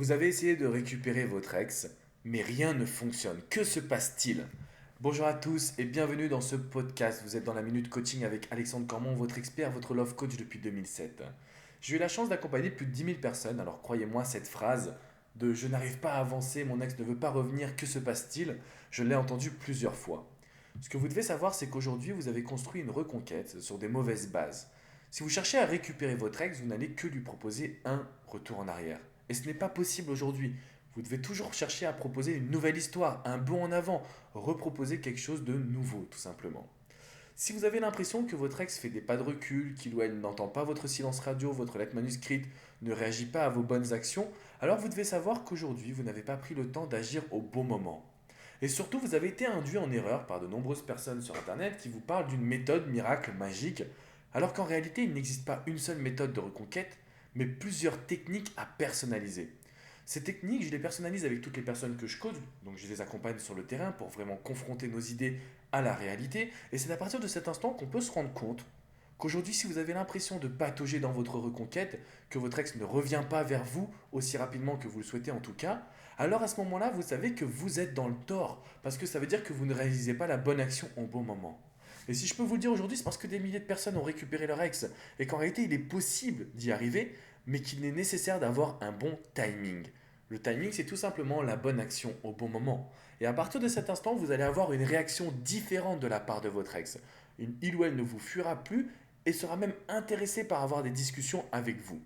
Vous avez essayé de récupérer votre ex, mais rien ne fonctionne. Que se passe-t-il? Bonjour à tous et bienvenue dans ce podcast. Vous êtes dans la Minute Coaching avec Alexandre Cormon, votre expert, votre love coach depuis 2007. J'ai eu la chance d'accompagner plus de 10 000 personnes, alors croyez-moi, cette phrase de je n'arrive pas à avancer, mon ex ne veut pas revenir, que se passe-t-il? Je l'ai entendue plusieurs fois. Ce que vous devez savoir, c'est qu'aujourd'hui, vous avez construit une reconquête sur des mauvaises bases. Si vous cherchez à récupérer votre ex, vous n'allez que lui proposer un retour en arrière. Et ce n'est pas possible aujourd'hui. Vous devez toujours chercher à proposer une nouvelle histoire, un bond en avant, reproposer quelque chose de nouveau, tout simplement. Si vous avez l'impression que votre ex fait des pas de recul, qu'il ou elle n'entend pas votre silence radio, votre lettre manuscrite, ne réagit pas à vos bonnes actions, alors vous devez savoir qu'aujourd'hui, vous n'avez pas pris le temps d'agir au bon moment. Et surtout, vous avez été induit en erreur par de nombreuses personnes sur Internet qui vous parlent d'une méthode miracle magique, alors qu'en réalité, il n'existe pas une seule méthode de reconquête, mais plusieurs techniques à personnaliser. Ces techniques, je les personnalise avec toutes les personnes que je coach, donc je les accompagne sur le terrain pour vraiment confronter nos idées à la réalité, et c'est à partir de cet instant qu'on peut se rendre compte qu'aujourd'hui, si vous avez l'impression de patauger dans votre reconquête, que votre ex ne revient pas vers vous aussi rapidement que vous le souhaitez en tout cas, alors à ce moment-là, vous savez que vous êtes dans le tort, parce que ça veut dire que vous ne réalisez pas la bonne action au bon moment. Et si je peux vous le dire aujourd'hui, c'est parce que des milliers de personnes ont récupéré leur ex, et qu'en réalité, il est possible d'y arriver, mais qu'il est nécessaire d'avoir un bon timing. Le timing, c'est tout simplement la bonne action au bon moment. Et à partir de cet instant, vous allez avoir une réaction différente de la part de votre ex. Il ou elle ne vous fuira plus et sera même intéressé par avoir des discussions avec vous.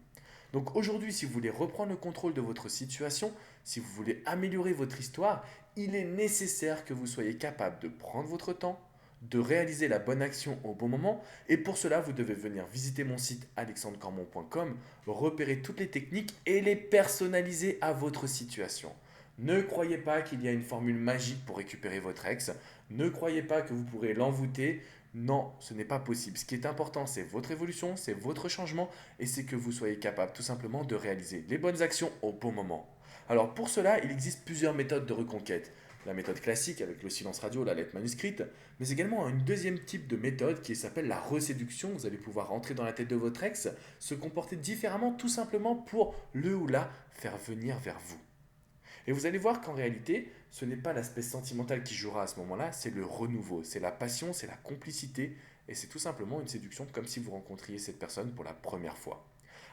Donc aujourd'hui, si vous voulez reprendre le contrôle de votre situation, si vous voulez améliorer votre histoire, il est nécessaire que vous soyez capable de prendre votre temps, de réaliser la bonne action au bon moment. Et pour cela, vous devez venir visiter mon site alexandrecormon.com, repérer toutes les techniques et les personnaliser à votre situation. Ne croyez pas qu'il y a une formule magique pour récupérer votre ex. Ne croyez pas que vous pourrez l'envoûter. Non, ce n'est pas possible. Ce qui est important, c'est votre évolution, c'est votre changement et c'est que vous soyez capable tout simplement de réaliser les bonnes actions au bon moment. Alors pour cela, il existe plusieurs méthodes de reconquête. La méthode classique avec le silence radio, la lettre manuscrite, mais également une deuxième type de méthode qui s'appelle la reséduction. Vous allez pouvoir rentrer dans la tête de votre ex, se comporter différemment tout simplement pour le ou la faire venir vers vous. Et vous allez voir qu'en réalité, ce n'est pas l'aspect sentimental qui jouera à ce moment-là, c'est le renouveau, c'est la passion, c'est la complicité, et c'est tout simplement une séduction comme si vous rencontriez cette personne pour la première fois.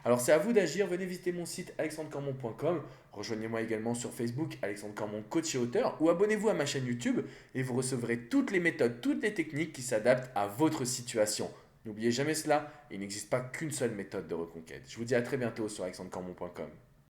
Alors c'est à vous d'agir, venez visiter mon site alexandrecormon.com, rejoignez-moi également sur Facebook Alexandre Cormon coach et auteur ou abonnez-vous à ma chaîne YouTube et vous recevrez toutes les méthodes, toutes les techniques qui s'adaptent à votre situation. N'oubliez jamais cela, il n'existe pas qu'une seule méthode de reconquête. Je vous dis à très bientôt sur alexandrecormon.com.